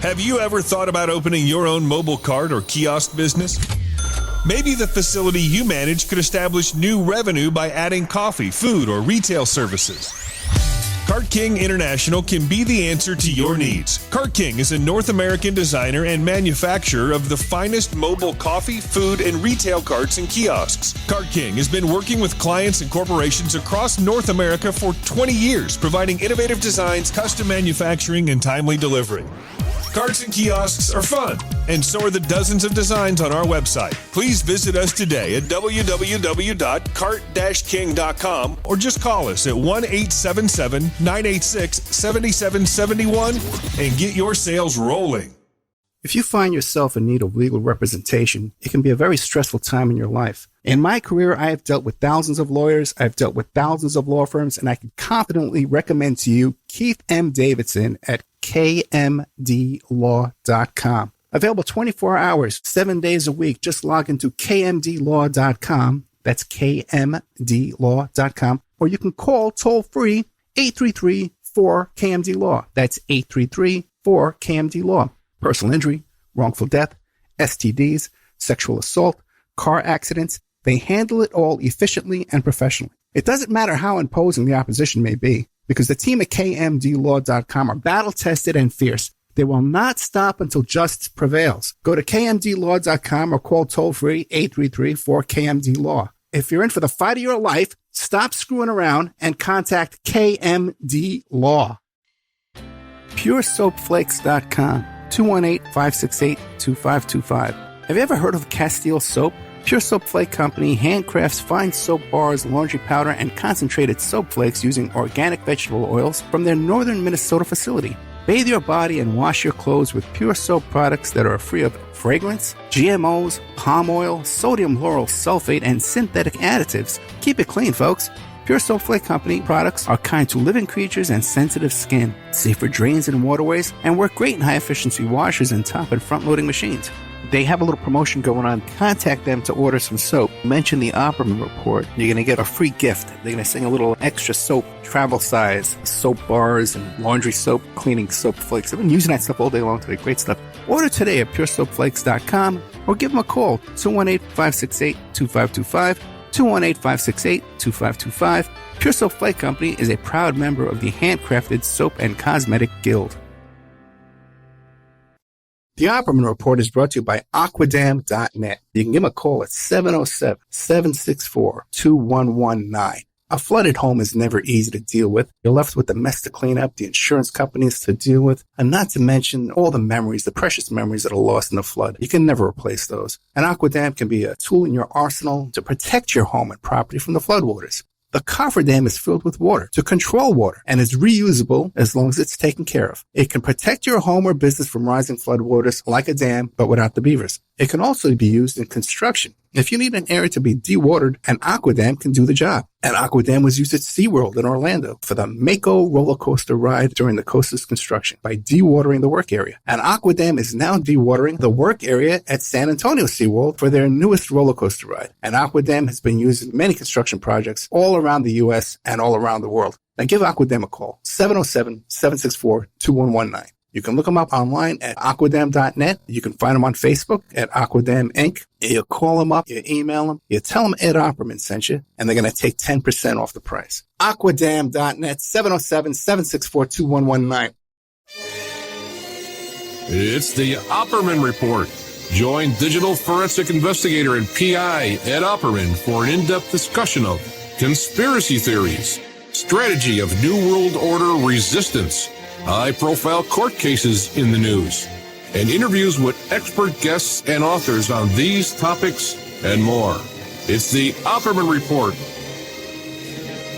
Have you ever thought about opening your own mobile cart or kiosk business? Maybe the facility you manage could establish new revenue by adding coffee, food, or retail services. Cart King International can be the answer to your needs. Cart King is a North American designer and manufacturer of the finest mobile coffee, food, and retail carts and kiosks. Cart King has been working with clients and corporations across North America for 20 years, providing innovative designs, custom manufacturing, and timely delivery. Carts and kiosks are fun, and so are the dozens of designs on our website. Please visit us today at www.cart-king.com or just call us at 1-877-986-7771 and get your sales rolling. If you find yourself in need of legal representation, it can be a very stressful time in your life. In my career, I have dealt with thousands of lawyers, I've dealt with thousands of law firms, and I can confidently recommend to you Keith M. Davidson at kmdlaw.com. Available 24 hours, 7 days a week. Just log into kmdlaw.com. That's kmdlaw.com. Or you can call toll-free 833-4KMD-LAW. That's 833-4KMD-LAW. Personal injury, wrongful death, STDs, sexual assault, car accidents. They handle it all efficiently and professionally. It doesn't matter how imposing the opposition may be, because the team at kmdlaw.com are battle-tested and fierce. They will not stop until justice prevails. Go to kmdlaw.com or call toll-free 833-4KMD-LAW. If you're in for the fight of your life, stop screwing around and contact KMD Law. PureSoapFlakes.com, 218-568-2525. Have you ever heard of Castile Soap? Pure Soap Flake Company handcrafts fine soap bars, laundry powder, and concentrated soap flakes using organic vegetable oils from their northern Minnesota facility. Bathe your body and wash your clothes with Pure Soap products that are free of fragrance, GMOs, palm oil, sodium lauryl sulfate, and synthetic additives. Keep it clean, folks. Pure Soap Flake Company products are kind to living creatures and sensitive skin, safe for drains and waterways, and work great in high-efficiency washers and top and front-loading machines. They have a little promotion going on. Contact them to order some soap. Mention the Opperman Report. You're going to get a free gift. They're going to send a little extra soap, travel size, soap bars and laundry soap, cleaning soap flakes. I've been using that stuff all day long today. Great stuff. Order today at puresoapflakes.com or give them a call, 218-568-2525, 218-568-2525. Pure Soap Flake Company is a proud member of the Handcrafted Soap and Cosmetic Guild. The Opperman Report is brought to you by Aquadam.net. You can give them a call at 707-764-2119. A flooded home is never easy to deal with. You're left with the mess to clean up, the insurance companies to deal with, and not to mention all the memories, the precious memories that are lost in the flood. You can never replace those. And Aquadam can be a tool in your arsenal to protect your home and property from the floodwaters. The cofferdam is filled with water to control water and is reusable as long as it's taken care of. It can protect your home or business from rising floodwaters like a dam, but without the beavers. It can also be used in construction. If you need an area to be dewatered, an Aquadam can do the job. An Aquadam was used at SeaWorld in Orlando for the Mako roller coaster ride during the coaster's construction by dewatering the work area. An Aquadam is now dewatering the work area at San Antonio SeaWorld for their newest roller coaster ride. An Aquadam has been used in many construction projects all around the U.S. and all around the world. Now give Aquadam a call, 707-764-2119. You can look them up online at aquadam.net. You can find them on Facebook at Aquadam Inc. You call them up, you email them, you tell them Ed Opperman sent you, and they're going to take 10% off the price. Aquadam.net, 707-764-2119. It's the Opperman Report. Join digital forensic investigator and PI Ed Opperman for an in-depth discussion of conspiracy theories, strategy of New World Order resistance, high-profile court cases in the news, and interviews with expert guests and authors on these topics and more. It's the Opperman Report.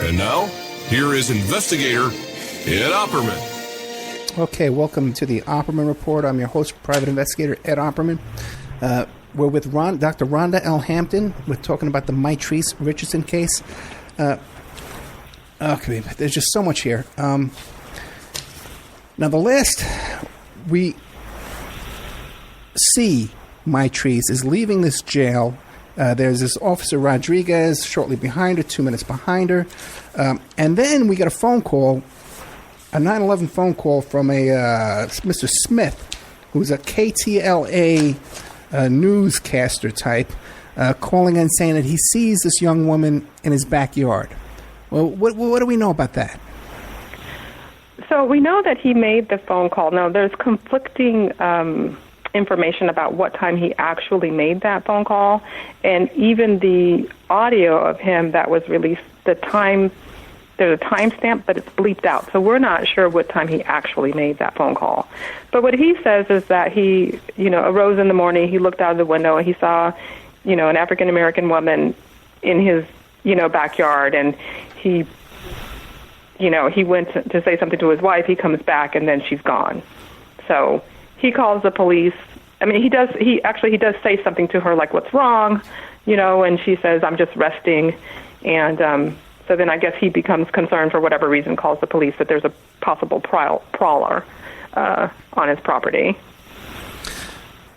And now, here is investigator Ed Opperman. Okay, welcome to the Opperman Report. I'm your host, private investigator Ed Opperman. We're with Dr. Ronda L. Hampton. We're talking about the Mitrice Richardson case. Okay, there's just so much here. Now, the last we see Mitrice is leaving this jail. There's this Officer Rodriguez shortly behind her, 2 minutes behind her. And then we get a phone call, a 911 phone call from a Mr. Smith, who's a KTLA newscaster type, calling in saying that he sees this young woman in his backyard. Well, what do we know about that? So we know that he made the phone call. Now, there's conflicting information about what time he actually made that phone call, and even the audio of him that was released, there's a timestamp, but it's bleeped out. So we're not sure what time he actually made that phone call. But what he says is that he, arose in the morning, he looked out of the window, and he saw, an African-American woman in his, backyard, and he went to say something to his wife. He comes back, and then she's gone. So he calls the police. I mean, he does say something to her, like, what's wrong, and she says, I'm just resting. And so then I guess he becomes concerned for whatever reason, calls the police that there's a possible prowler on his property.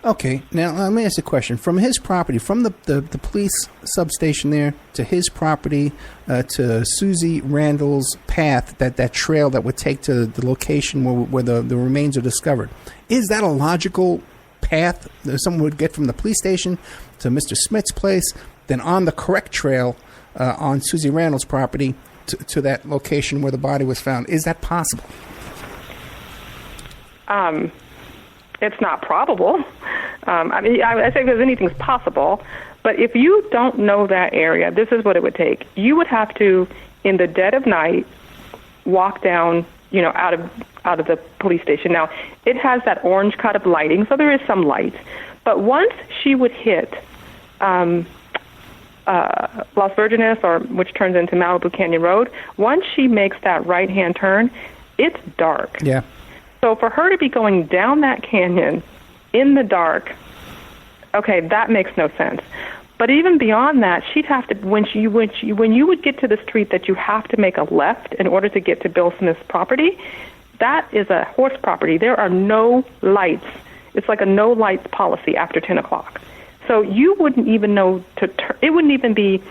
Okay, now let me ask a question. From his property, from the police substation there to his property to Susie Randall's path, that trail that would take to the location where the remains are discovered, is that a logical path that someone would get from the police station to Mr. Smith's place, then on the correct trail on Susie Randall's property to that location where the body was found? Is that possible? It's not probable. I think there's anything's possible. But if you don't know that area, this is what it would take. You would have to, in the dead of night, walk down, out of the police station. Now, it has that orange cut of lighting, so there is some light. But once she would hit Las Virgenes, which turns into Malibu Canyon Road, once she makes that right-hand turn, it's dark. Yeah. So for her to be going down that canyon in the dark, okay, that makes no sense. But even beyond that, she'd have to, when you would get to the street that you have to make a left in order to get to Bill Smith's property, that is a horse property. There are no lights. It's like a no lights policy after 10 o'clock. So you wouldn't even know it wouldn't even be,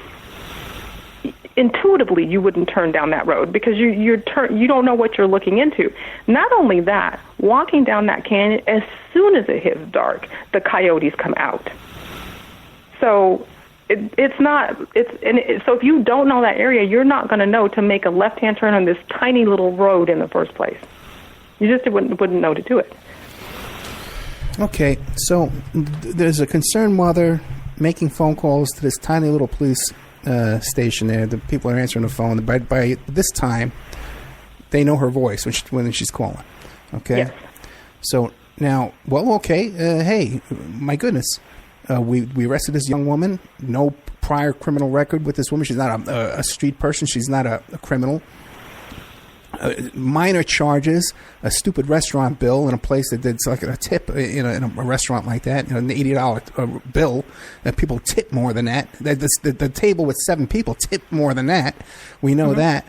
intuitively you wouldn't turn down that road because you don't know what you're looking into. Not only that, walking down that canyon, as soon as it hits dark, the coyotes come out. So so if you don't know that area, you're not going to know to make a left-hand turn on this tiny little road in the first place. You just wouldn't know to do it. Okay, so there's a concerned mother making phone calls to this tiny little police station there. The people are answering the phone. By this time, they know her voice when she's calling. Okay? Yes. So now, hey, my goodness. We arrested this young woman. No prior criminal record with this woman. She's not a street person. She's not a criminal. Minor charges, a stupid restaurant bill in a place that's like a tip in a restaurant like that, an $80 bill. People tip more than that. The table with 7 people tip more than that. We know that.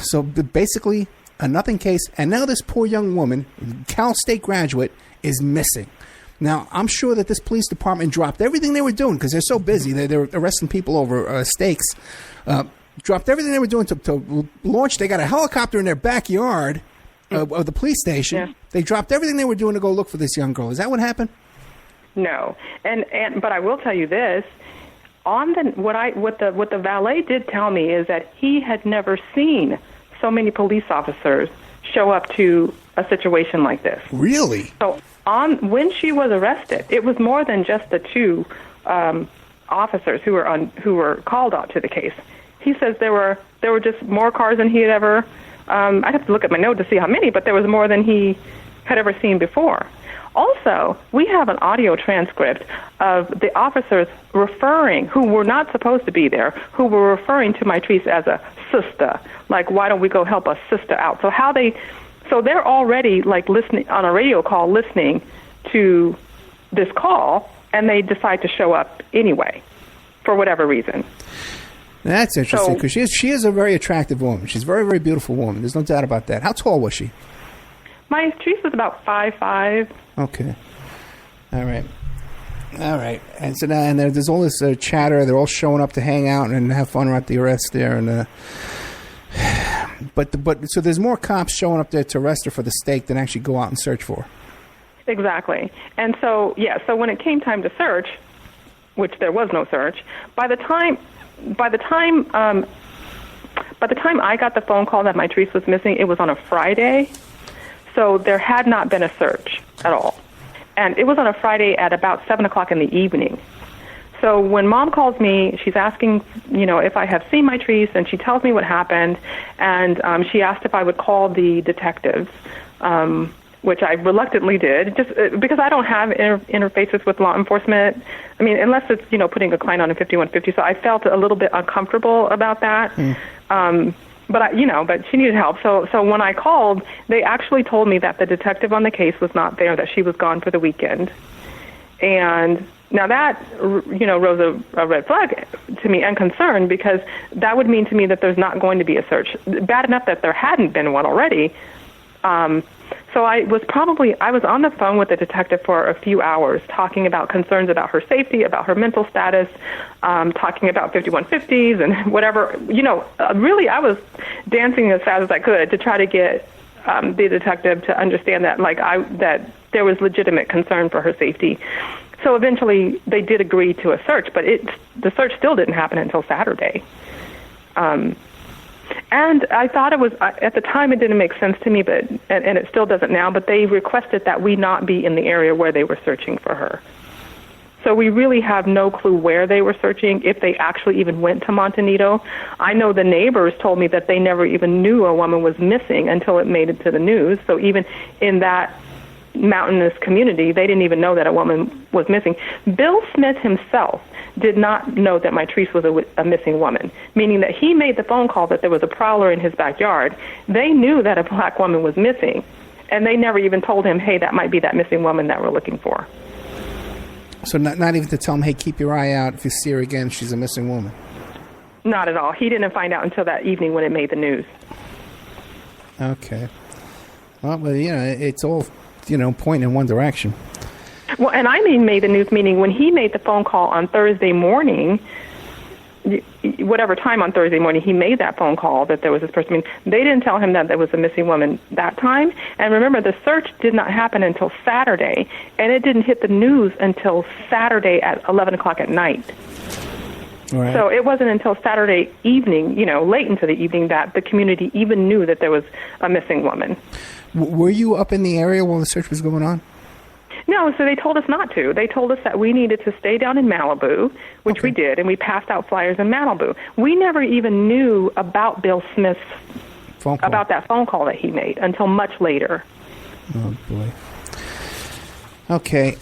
So basically a nothing case. And now this poor young woman, Cal State graduate, is missing. Now, I'm sure that this police department dropped everything they were doing because they're so busy. They're arresting people over stakes. Dropped everything they were doing to launch. They got a helicopter in their backyard of the police station. Yeah. They dropped everything they were doing to go look for this young girl. Is that what happened? No, but I will tell you this: what the valet did tell me is that he had never seen so many police officers show up to a situation like this. Really? So when she was arrested, it was more than just the 2 officers who were called out to the case. He says there were just more cars than he had ever. I'd have to look at my note to see how many, but there was more than he had ever seen before. Also, we have an audio transcript of the officers who were not supposed to be there, who were referring to Mitrice as a sister. Like, why don't we go help a sister out? So they're already like listening on a radio call, listening to this call, and they decide to show up anyway, for whatever reason. That's interesting because she is a very attractive woman. She's a very, very beautiful woman. There's no doubt about that. How tall was she? Mitrice was about 5'5". Okay. All right. And so now, there's all this chatter. They're all showing up to hang out and have fun at the arrest there. And so there's more cops showing up there to arrest her for the stake than actually go out and search for her. Exactly. And so, so when it came time to search, which there was no search, by the time I got the phone call that Mitrice was missing, it was on a Friday. So there had not been a search at all. And it was on a Friday at about 7 o'clock in the evening. So when Mom calls me, she's asking, if I have seen Mitrice, and she tells me what happened, and she asked if I would call the detectives, which I reluctantly did, just because I don't have interfaces with law enforcement. I mean, unless it's, putting a client on a 5150. So I felt a little bit uncomfortable about that. But she needed help. So when I called, they actually told me that the detective on the case was not there, that she was gone for the weekend. And now that, rose a red flag to me and concern, because that would mean to me that there's not going to be a search. Bad enough that there hadn't been one already. So I was on the phone with the detective for a few hours, talking about concerns about her safety, about her mental status, talking about 5150s and whatever. Really, I was dancing as fast as I could to try to get the detective to understand that, that there was legitimate concern for her safety. So eventually, they did agree to a search, but the search still didn't happen until Saturday. And I thought it was, at the time it didn't make sense to me, but and it still doesn't now, but they requested that we not be in the area where they were searching for her. So we really have no clue where they were searching, if they actually even went to Montanito. I know the neighbors told me that they never even knew a woman was missing until it made it to the news. So even in that mountainous community, they didn't even know that a woman was missing. Bill Smith himself did not know that Mitrice was a missing woman, meaning that he made the phone call that there was a prowler in his backyard. They knew that a black woman was missing, and they never even told him, hey, that might be that missing woman that we're looking for. So not even to tell him, hey, keep your eye out. If you see her again, she's a missing woman. Not at all. He didn't find out until that evening when it made the news. Okay. Well, it's all, pointing in one direction. Well, and I made the news, meaning when he made the phone call on Thursday morning, whatever time on Thursday morning he made that phone call that there was this person. I mean, they didn't tell him that there was a missing woman that time. And remember, the search did not happen until Saturday, and it didn't hit the news until Saturday at 11 o'clock at night. Right. So it wasn't until Saturday evening, late into the evening, that the community even knew that there was a missing woman. Were you up in the area while the search was going on? No, so they told us not to. They told us that we needed to stay down in Malibu, which we did, and we passed out flyers in Malibu. We never even knew about Bill Smith's about that phone call that he made until much later. Oh, boy. Okay,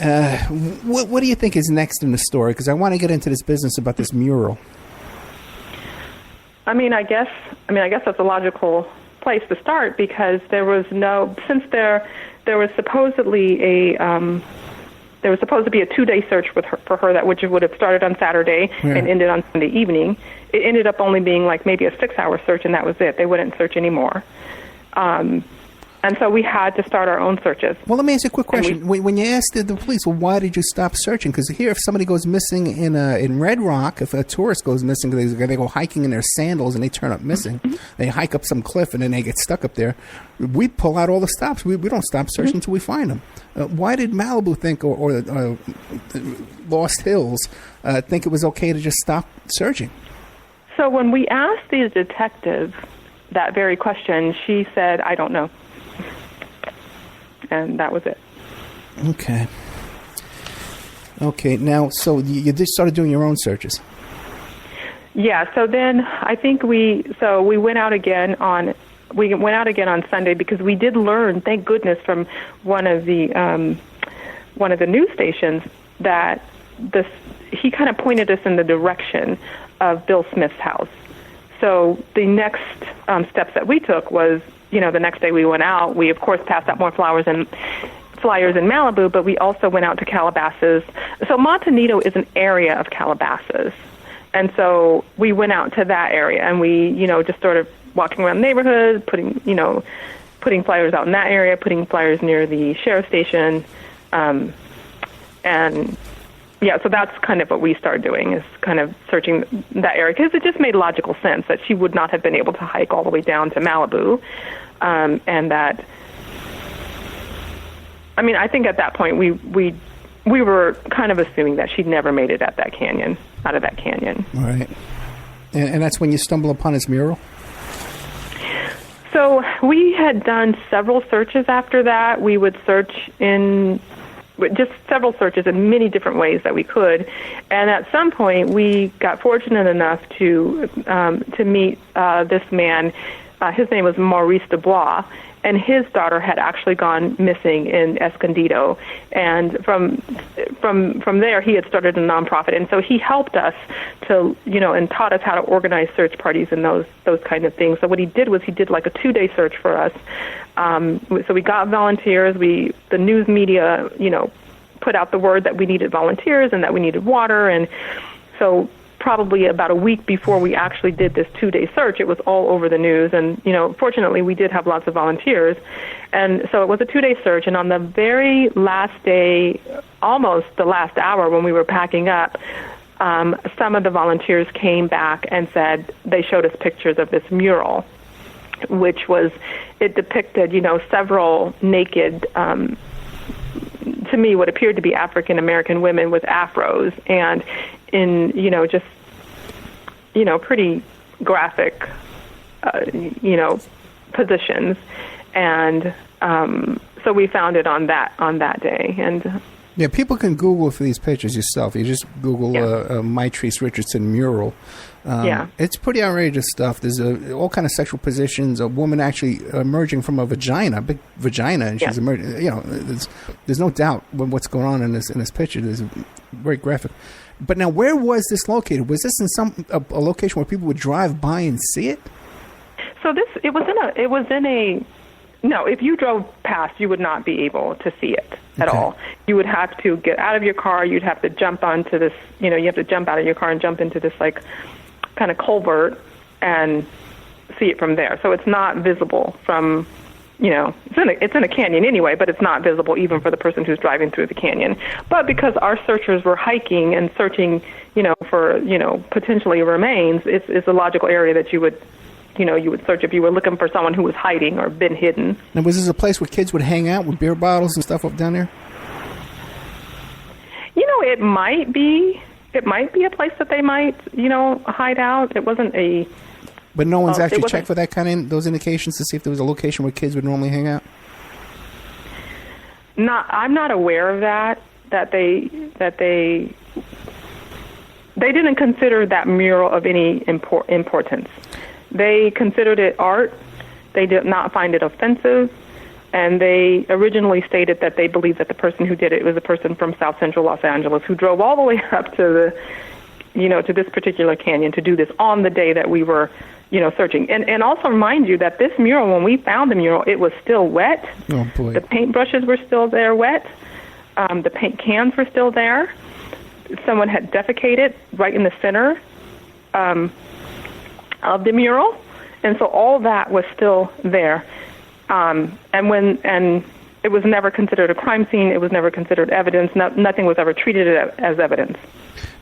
what do you think is next in the story? Because I want to get into this business about this mural. I guess that's a logical place to start, because there was there was supposedly a there was supposed to be a 2-day search for her that which would have started on Saturday and ended on Sunday evening. It ended up only being maybe a 6-hour search, and that was it. They wouldn't search anymore. And so we had to start our own searches. Well, let me ask you a quick question. When you asked the police, well, why did you stop searching? Because here, if somebody goes missing in Red Rock, if a tourist goes missing, they go hiking in their sandals and they turn up missing, they hike up some cliff and then they get stuck up there, we pull out all the stops. We don't stop searching until we find them. Why did Malibu think, or Lost Hills, think it was okay to just stop searching? So when we asked the detective that very question, she said, I don't know. And that was it. Okay. Now, so you just started doing your own searches. Yeah. So then I think we went out again on Sunday, because we did learn, thank goodness, from one of the news stations that he kind of pointed us in the direction of Bill Smith's house. So the next steps that we took was, the next day we went out. We, of course, passed out more flyers in Malibu, but we also went out to Calabasas. So Montanito is an area of Calabasas. And so we went out to that area, and we, just started walking around the neighborhood, putting flyers out in that area, putting flyers near the sheriff's station. And yeah, so that's kind of what we started doing, is kind of searching that area, because it just made logical sense that she would not have been able to hike all the way down to Malibu, and that I mean, I think at that point we were kind of assuming that she'd never made it out of that canyon. All right. And that's when you stumble upon his mural? So we had done several searches after that. We would search just several searches in many different ways that we could. And at some point, we got fortunate enough to meet this man. His name was Maurice Dubois, and his daughter had actually gone missing in Escondido. And from there, he had started a nonprofit, and so he helped us to, and taught us how to organize search parties and those kind of things. So what he did was he did like a 2-day search for us. So we got volunteers. The news media, put out the word that we needed volunteers and that we needed water, and so probably about a week before we actually did this 2-day search, it was all over the news. And, fortunately, we did have lots of volunteers. And so it was a 2-day search. And on the very last day, almost the last hour when we were packing up, some of the volunteers came back and said they showed us pictures of this mural, which it depicted, several naked, to me, what appeared to be African-American women with afros and in, just, pretty graphic, positions. And so we found it on that day. And yeah, people can Google for these pictures yourself. You just Google Mitrice Richardson mural. It's pretty outrageous stuff. There's all kind of sexual positions. A woman actually emerging from a big vagina, and she's emerging. There's no doubt what's going on in this picture. There's very graphic. But now, where was this located? Was this in a location where people would drive by and see it? So it was in a. No, if you drove past, you would not be able to see it at all. You would have to get out of your car. You'd have to jump onto this, you have to jump out of your car and jump into this, like, kind of culvert and see it from there. So it's not visible from, it's in a canyon anyway, but it's not visible even for the person who's driving through the canyon. But because our searchers were hiking and searching, for, potentially remains, it's a logical area that you would search if you were looking for someone who was hiding or been hidden. And was this a place where kids would hang out with beer bottles and stuff up down there? It might be. It might be a place that they might, hide out. It wasn't a. But no one's actually checked for that those indications to see if there was a location where kids would normally hang out. I'm not aware of that. That they didn't consider that mural of any importance. They considered it art. They did not find it offensive. And they originally stated that they believed that the person who did it was a person from South Central Los Angeles who drove all the way up to to this particular canyon to do this on the day that we were, searching. And also remind you that this mural, when we found the mural, it was still wet. Oh, boy. The paintbrushes were still there wet. The paint cans were still there. Someone had defecated right in the center of the mural. And so all that was still there. And it was never considered a crime scene. It was never considered evidence. Nothing was ever treated as evidence.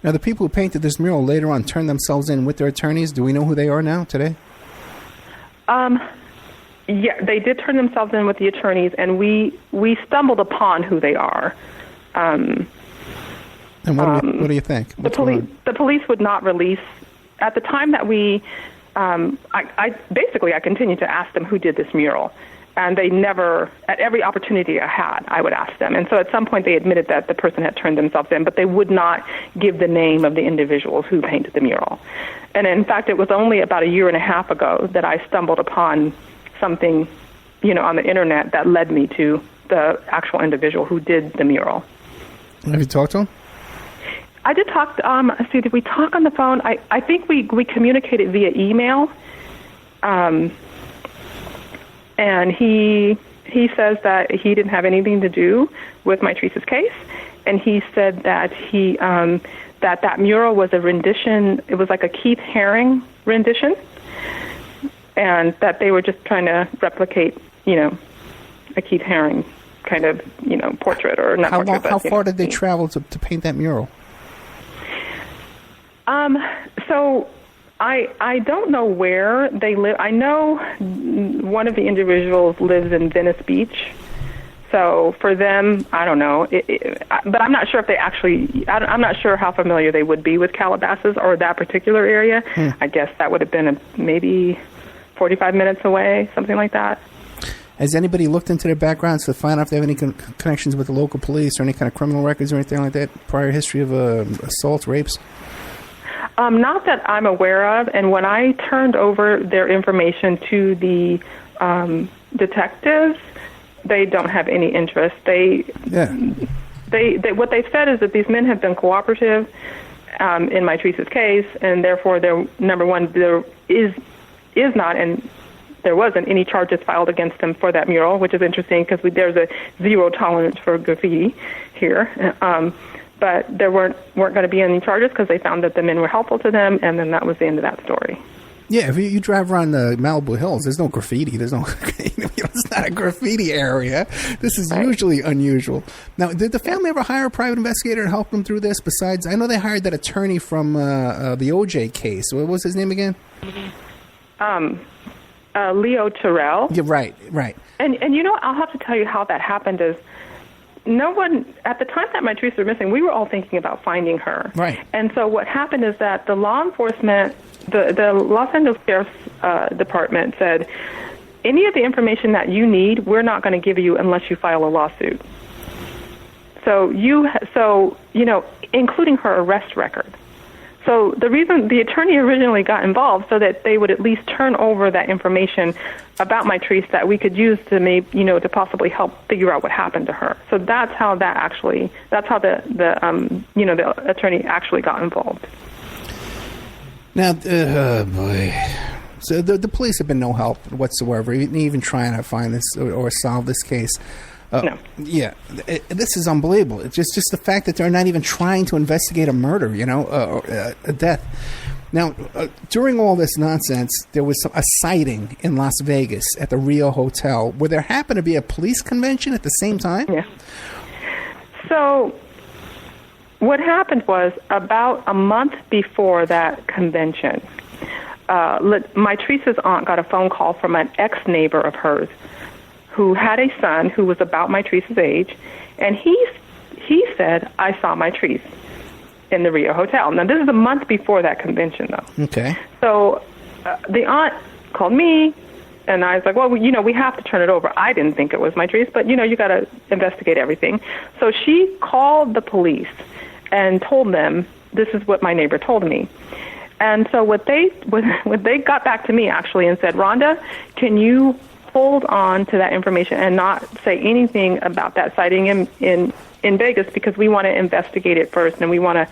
Now, the people who painted this mural later on turned themselves in with their attorneys. Do we know who they are now, today? Yeah, they did turn themselves in with the attorneys, and we stumbled upon who they are. And what do you think? The police would not release. At the time that we, I continued to ask them who did this mural. And they never, at every opportunity I had, I would ask them. And so at some point they admitted that the person had turned themselves in, but they would not give the name of the individuals who painted the mural. And in fact, it was only about 1.5 years ago that I stumbled upon something, on the internet that led me to the actual individual who did the mural. Have you talked to him? I did talk, did we talk on the phone? I think we communicated via email. And he says that he didn't have anything to do with Mitrice's case, and he said that that mural was a rendition. It was like a Keith Haring rendition, and that they were just trying to replicate, a Keith Haring kind of, portrait or not portrait. How far did they travel to paint that mural? So. I don't know where they live. I know one of the individuals lives in Venice Beach, So for them, I don't know. But I'm not sure if they actually, I'm not sure how familiar they would be with Calabasas or that particular area. I guess that would have been maybe 45 minutes away, something like that. Has anybody looked into their backgrounds to find out if they have any connections with the local police or any kind of criminal records or anything like that? Prior history of assault, rapes? Not that I'm aware of. And when I turned over their information to the detectives, they don't have any interest. They what they've said is that these men have been cooperative in Mitrice's case, and therefore, number one, there is not and there wasn't any charges filed against them for that mural, which is interesting because there's a zero tolerance for graffiti here. But there weren't going to be any charges because they found that the men were helpful to them, and then that was the end of that story. Yeah, if you drive around the Malibu Hills, there's no graffiti. There's no, it's not a graffiti area. This is usually unusual. Now, did the family ever hire a private investigator to help them through this? Besides, I know they hired that attorney from the OJ case. What was his name again? Leo Terrell. Yeah, right. And I'll have to tell you how that happened is no one, at the time that Mitrice was missing, we were all thinking about finding her. Right. And so what happened is that the law enforcement, the Los Angeles Sheriff's Department said, any of the information that you need, we're not going to give you unless you file a lawsuit. So including her arrest record. So the reason the attorney originally got involved so that they would at least turn over that information about Mitrice that we could use to possibly help figure out what happened to her. So that's how the attorney actually got involved. Now, boy. So the police have been no help whatsoever, even trying to find this or solve this case. No. Yeah, this is unbelievable. It's just the fact that they're not even trying to investigate a murder, a death. Now, during all this nonsense, there was a sighting in Las Vegas at the Rio Hotel where there happened to be a police convention at the same time. Yeah. So what happened was about a month before that convention, Mitrice's aunt got a phone call from an ex-neighbor of hers who had a son who was about Mitrice's age, and he said, I saw Mitrice in the Rio Hotel. Now, this is a month before that convention, though. Okay. So the aunt called me, and I was like, well, we have to turn it over. I didn't think it was Mitrice, but, you got to investigate everything. So she called the police and told them, this is what my neighbor told me. And so when they got back to me, actually, and said, Ronda, can you hold on to that information and not say anything about that sighting in Vegas because we want to investigate it first and we want to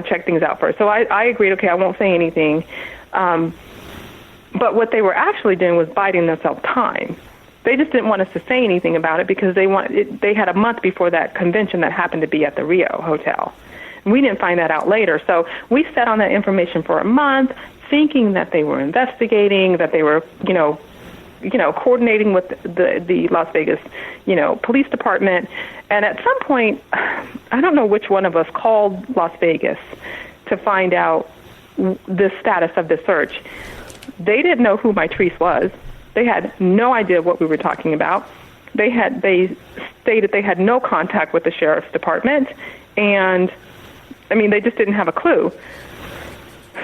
check things out first. So I agreed, okay, I won't say anything. But what they were actually doing was biding themselves time. They just didn't want us to say anything about it because they had a month before that convention that happened to be at the Rio Hotel. And we didn't find that out later. So we sat on that information for a month, thinking that they were investigating, that they were, coordinating with the Las Vegas, police department. And at some point, I don't know which one of us called Las Vegas to find out the status of the search. They didn't know who Mitrice was. They had no idea what we were talking about. They stated they had no contact with the sheriff's department, and they just didn't have a clue.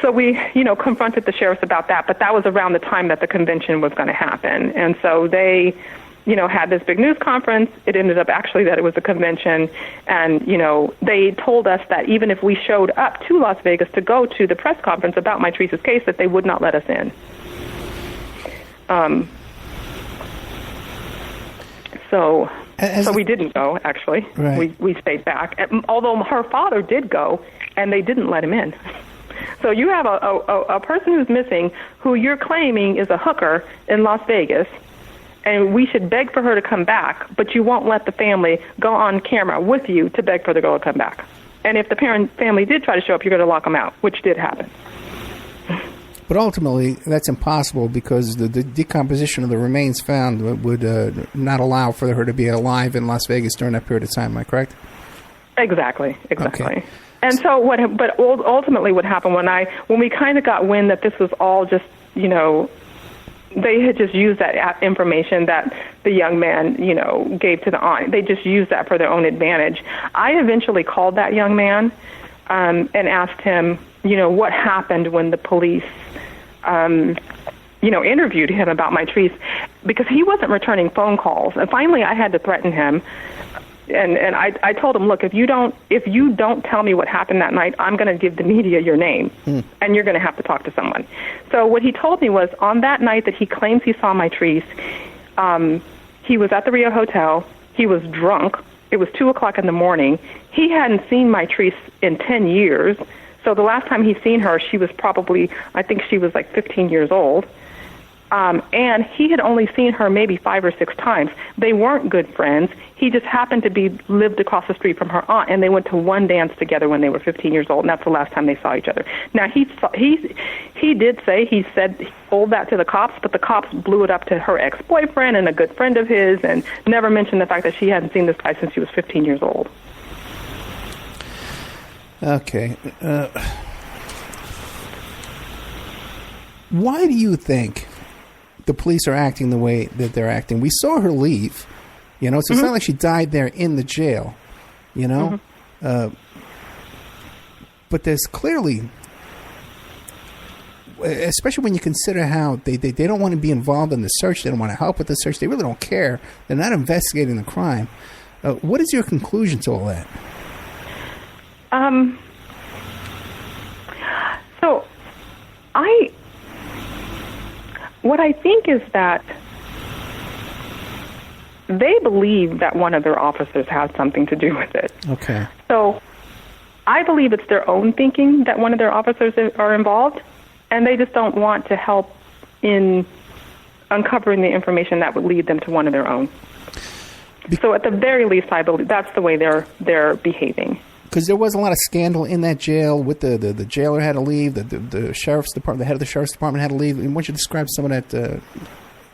So we, confronted the sheriffs about that, but that was around the time that the convention was going to happen. And so they, had this big news conference. It ended up actually that it was a convention. And, they told us that even if we showed up to Las Vegas to go to the press conference about Mitrice's case, that they would not let us in. So we didn't go, actually. Right. We stayed back. Although her father did go, and they didn't let him in. So you have a person who's missing who you're claiming is a hooker in Las Vegas, and we should beg for her to come back, but you won't let the family go on camera with you to beg for the girl to come back. And if the family did try to show up, you're going to lock them out, which did happen. But ultimately, that's impossible because the decomposition of the remains found would not allow for her to be alive in Las Vegas during that period of time. Am I correct? Exactly. Okay. And so ultimately what happened when we kind of got wind that this was all just, they had just used that information that the young man, gave to the aunt. They just used that for their own advantage. I eventually called that young man and asked him, what happened when the police, interviewed him about Mitrice, because he wasn't returning phone calls. And finally, I had to threaten him. And I told him, look, if you don't tell me what happened that night, I'm going to give the media your name, and you're going to have to talk to someone. So what he told me was, on that night that he claims he saw Mitrice, he was at the Rio Hotel. He was drunk. It was 2:00 in the morning. He hadn't seen Mitrice in 10 years. So the last time he'd seen her, she was probably, I think she was like 15 years old. And he had only seen her maybe 5 or 6 times. They weren't good friends. He just happened to be lived across the street from her aunt, and they went to one dance together when they were 15 years old, and that's the last time they saw each other. Now, he said he told that to the cops, but the cops blew it up to her ex-boyfriend and a good friend of his, and never mentioned the fact that she hadn't seen this guy since she was 15 years old. Okay. Why do you think the police are acting the way that they're acting? We saw her leave, so it's not like she died there in the jail, but there's clearly, especially when you consider how they don't want to be involved in the search, they don't want to help with the search, they really don't care, they're not investigating the crime. What is your conclusion to all that? What I think is that they believe that one of their officers had something to do with it. Okay. So I believe it's their own thinking that one of their officers are involved, and they just don't want to help in uncovering the information that would lead them to one of their own. So at the very least, I believe that's the way they're behaving. Because there was a lot of scandal in that jail with the jailer had to leave, the sheriff's department, the head of the sheriff's department had to leave. And why don't you describe some of that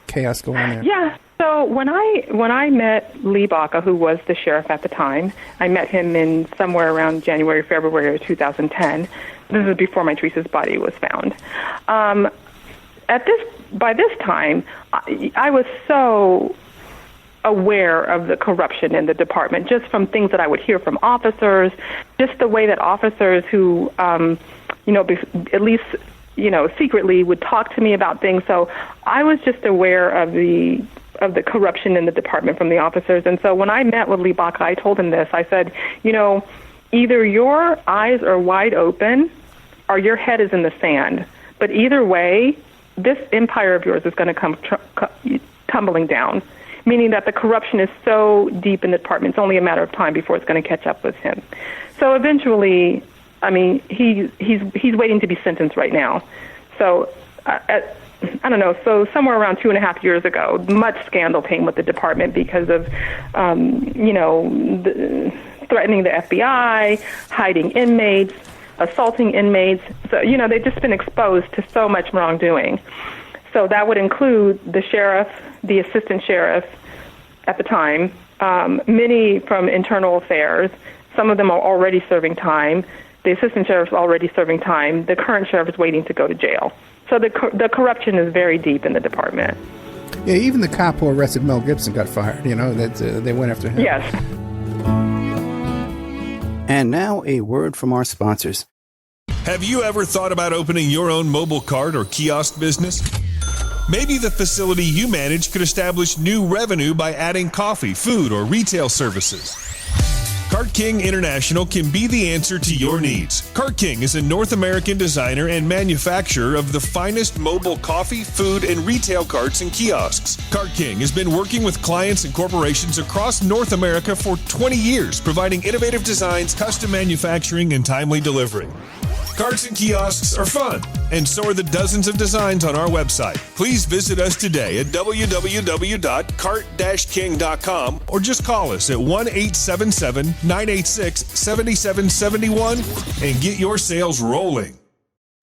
chaos going on there? Yeah. So when I met Lee Baca, who was the sheriff at the time, I met him in somewhere around January, February of 2010. This is before Mitrice's body was found. By this time, I was so aware of the corruption in the department, just from things that I would hear from officers, just the way that officers who, at least, secretly would talk to me about things. So I was just aware of the corruption in the department from the officers. And so when I met with Lee Baca, I told him this. I said, either your eyes are wide open or your head is in the sand. But either way, this empire of yours is going to come tumbling down. Meaning that the corruption is so deep in the department, it's only a matter of time before it's going to catch up with him. So eventually, he's waiting to be sentenced right now. So I don't know. So somewhere around 2.5 years ago, much scandal came with the department because of, threatening the FBI, hiding inmates, assaulting inmates. So they've just been exposed to so much wrongdoing. So that would include the sheriff, the assistant sheriff at the time, many from internal affairs. Some of them are already serving time. The assistant sheriff's already serving time. The current sheriff is waiting to go to jail. So the corruption is very deep in the department. Yeah, even the cop who arrested Mel Gibson got fired. They went after him. Yes. And now a word from our sponsors. Have you ever thought about opening your own mobile cart or kiosk business? Maybe the facility you manage could establish new revenue by adding coffee, food, or retail services. Cart King International can be the answer to your needs. Cart King is a North American designer and manufacturer of the finest mobile coffee, food, and retail carts and kiosks. Cart King has been working with clients and corporations across North America for 20 years, providing innovative designs, custom manufacturing, and timely delivery. Carts and kiosks are fun, and so are the dozens of designs on our website. Please visit us today at www.cart-king.com or just call us at 1-877-986-7771 and get your sales rolling.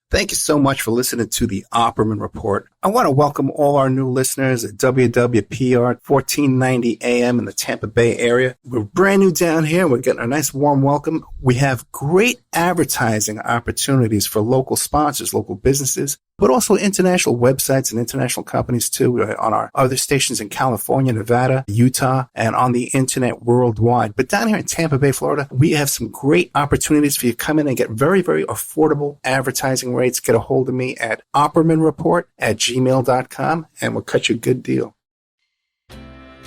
Thank you so much for listening to the Opperman Report. I want to welcome all our new listeners at WWPR 1490 AM in the Tampa Bay area. We're brand new down here. We're getting a nice warm welcome. We have great advertising opportunities for local sponsors, local businesses. but also international websites and international companies too, on our other stations in California, Nevada, Utah, and on the internet worldwide. But down here in Tampa Bay, Florida, we have some great opportunities for you to come in and get very, very affordable advertising rates. Get a hold of me at oppermanreport@gmail.com and we'll cut you a good deal.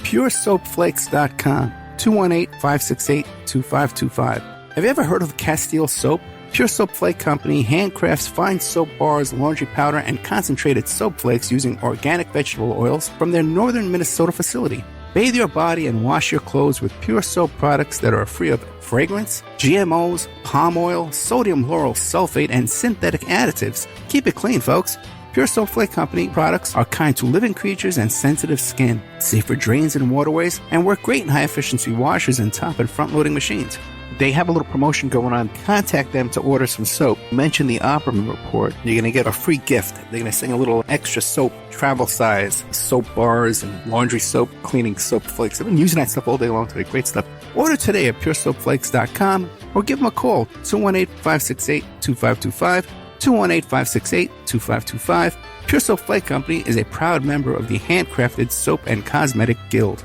PureSoapFlakes.com, 218-568-2525. Have you ever heard of Castile Soap? Pure Soap Flake Company handcrafts fine soap bars, laundry powder, and concentrated soap flakes using organic vegetable oils from their northern Minnesota facility. Bathe your body and wash your clothes with Pure Soap products that are free of fragrance, GMOs, palm oil, sodium lauryl sulfate, and synthetic additives. Keep it clean, folks. Pure Soap Flake Company products are kind to living creatures and sensitive skin, safe for drains and waterways, and work great in high-efficiency washers and top and front-loading machines. They have a little promotion going on. Contact them to order some soap. Mention the Opperman Report. You're going to get a free gift. They're going to send a little extra soap, travel size, soap bars and laundry soap, cleaning soap flakes. I've been using that stuff all day long today. Great stuff. Order today at puresoapflakes.com or give them a call, 218-568-2525, 218-568-2525. Pure Soap Flake Company is a proud member of the Handcrafted Soap and Cosmetic Guild.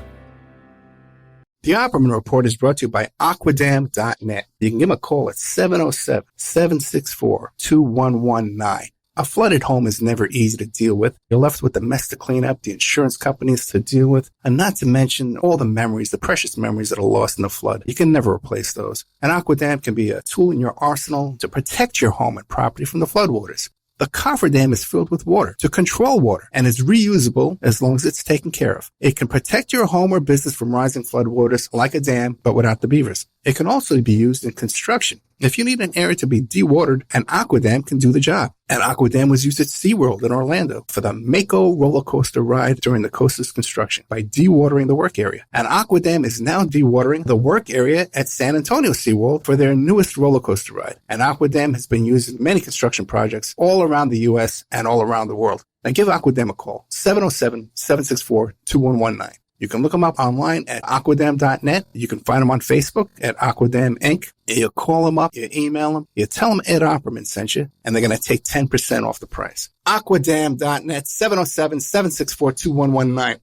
The Opperman Report is brought to you by Aquadam.net. You can give them a call at 707-764-2119. A flooded home is never easy to deal with. You're left with the mess to clean up, the insurance companies to deal with, and not to mention all the memories, the precious memories that are lost in the flood. You can never replace those. And Aquadam can be a tool in your arsenal to protect your home and property from the floodwaters. The cofferdam is filled with water to control water and is reusable as long as it's taken care of. It can protect your home or business from rising floodwaters like a dam, but without the beavers. It can also be used in construction. If you need an area to be dewatered, an Aquadam can do the job. An Aquadam was used at SeaWorld in Orlando for the Mako roller coaster ride during the coaster's construction by dewatering the work area. An Aquadam is now dewatering the work area at San Antonio SeaWorld for their newest roller coaster ride. An Aquadam has been used in many construction projects all around the U.S. and all around the world. Now give Aquadam a call, 707-764-2119. You can look them up online at aquadam.net. You can find them on Facebook at Aquadam Inc. You call them up, you email them, you tell them Ed Opperman sent you, and they're going to take 10% off the price. Aquadam.net, 707-764-2119.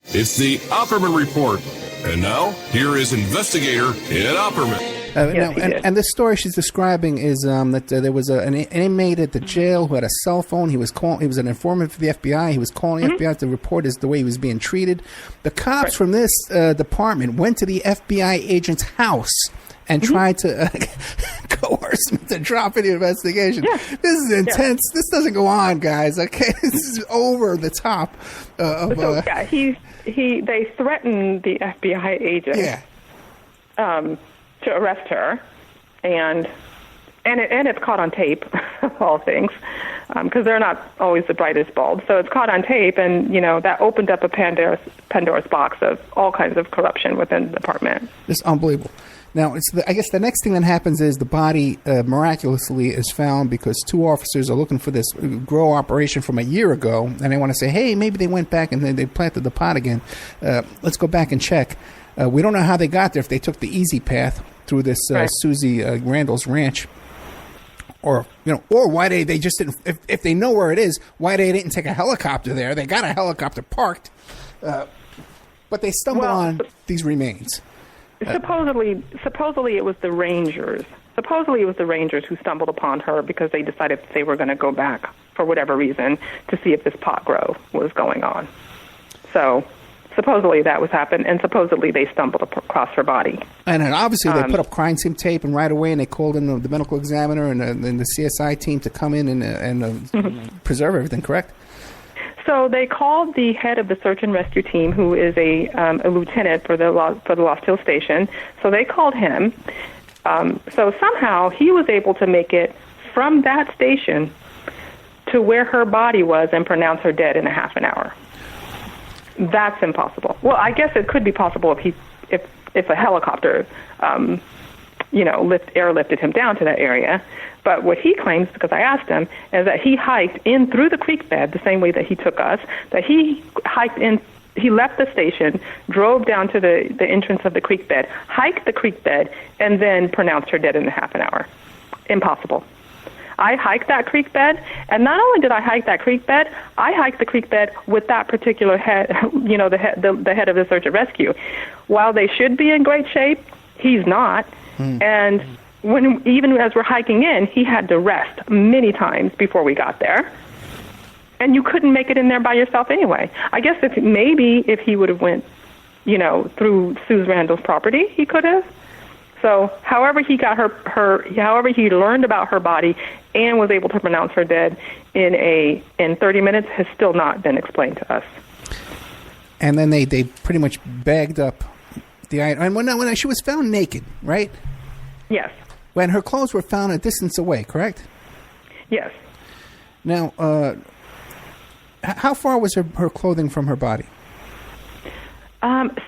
It's the Opperman Report. And now, here is investigator Ed Opperman. And the story she's describing is that there was an inmate at the jail who had a cell phone. He was an informant for the FBI. He was calling the FBI to report the way he was being treated. The cops from this department went to the FBI agent's house and tried to coerce him to drop in the investigation. Yeah. This is intense. Yeah. This doesn't go on, guys. Okay, this is over the top. They threatened the FBI agent. To arrest her, and it's caught on tape, of all things, because they're not always the brightest bulbs. So it's caught on tape, and that opened up a Pandora's box of all kinds of corruption within the department. It's unbelievable. Now, I guess the next thing that happens is the body miraculously is found because two officers are looking for this grow operation from a year ago, and they want to say, hey, maybe they went back and they planted the pot again. Let's go back and check. We don't know how they got there, if they took the easy path through this Susie Randall's ranch, or why they just didn't. If they know where it is, why they didn't take a helicopter there? They got a helicopter parked, but they stumbled on these remains. Supposedly it was the Rangers. Supposedly it was the Rangers who stumbled upon her because they decided that they were going to go back for whatever reason to see if this pot grow was going on. So. Supposedly that was happened, and supposedly they stumbled across her body. And then obviously they put up crime scene tape, and right away, and they called in the medical examiner and the CSI team to come in and preserve everything, correct? So they called the head of the search and rescue team, who is a lieutenant for the Lost Hill Station. So they called him. So somehow he was able to make it from that station to where her body was and pronounce her dead in a half an hour. That's impossible. Well, I guess it could be possible if a helicopter, airlifted him down to that area. But what he claims, because I asked him, is that he hiked in through the creek bed the same way that he took us. That he hiked in. He left the station, drove down to the entrance of the creek bed, hiked the creek bed, and then pronounced her dead in a half an hour. Impossible. I hiked that creek bed, and not only did I hike that creek bed, I hiked the creek bed with that particular head, the head of the search and rescue. While they should be in great shape, he's not. And even as we're hiking in, he had to rest many times before we got there. And you couldn't make it in there by yourself anyway. I guess if he would have went, through Suze Randall's property, he could have. So however he got however he learned about her body and was able to pronounce her dead in 30 minutes has still not been explained to us. And then they pretty much bagged up the item. And when she was found naked, right? Yes. When her clothes were found a distance away, correct? Yes. Now, how far was her clothing from her body?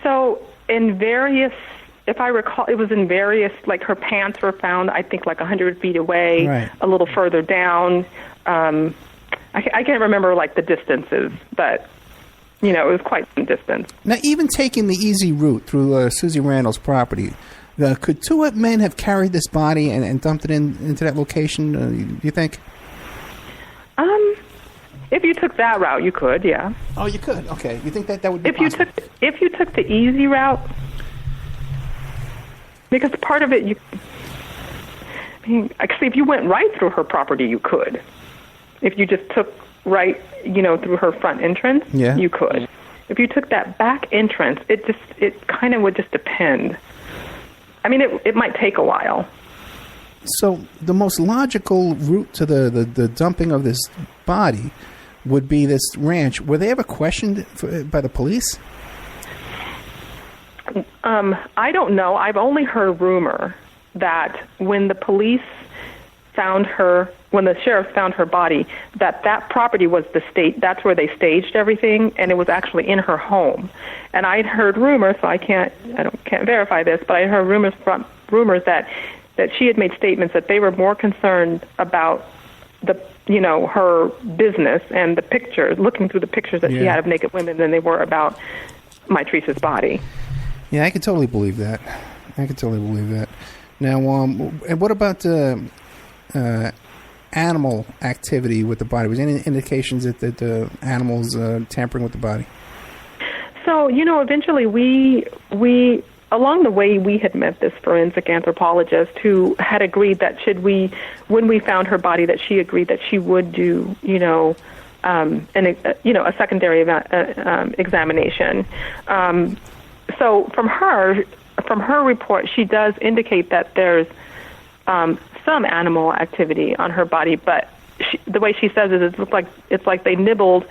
So in various, if I recall, it was in various, like her pants were found, I think, like 100 feet away, right. A little further down. I can't remember, like, the distances, but, it was quite some distance. Now, even taking the easy route through Susie Randall's property, could two men have carried this body and dumped it into that location, do you think? If you took that route, you could, yeah. Oh, you could? Okay. You think that would be possible? If you took the easy route, because part of it, actually, if you went right through her property, you could. If you just took right, through her front entrance, yeah. You could. If you took that back entrance, it kind of would just depend. I mean, it might take a while. So the most logical route to the dumping of this body would be this ranch. Were they ever questioned by the police? I don't know. I've only heard rumor that when the police found her, when the sheriff found her body, that property was that's where they staged everything, and it was actually in her home. And I'd heard rumors, so I can't verify this, but I heard rumors that she had made statements that they were more concerned about her business and the pictures, looking through the pictures that she had of naked women, than they were about Mitrice's body. Yeah, I could totally believe that. Now, and what about animal activity with the body? Was there any indications that the animals tampering with the body? So, eventually we along the way, we had met this forensic anthropologist who had agreed that when we found her body, that she agreed that she would do, a secondary examination. So from her report, she does indicate that there's some animal activity on her body, but the way she says it, it's like they nibbled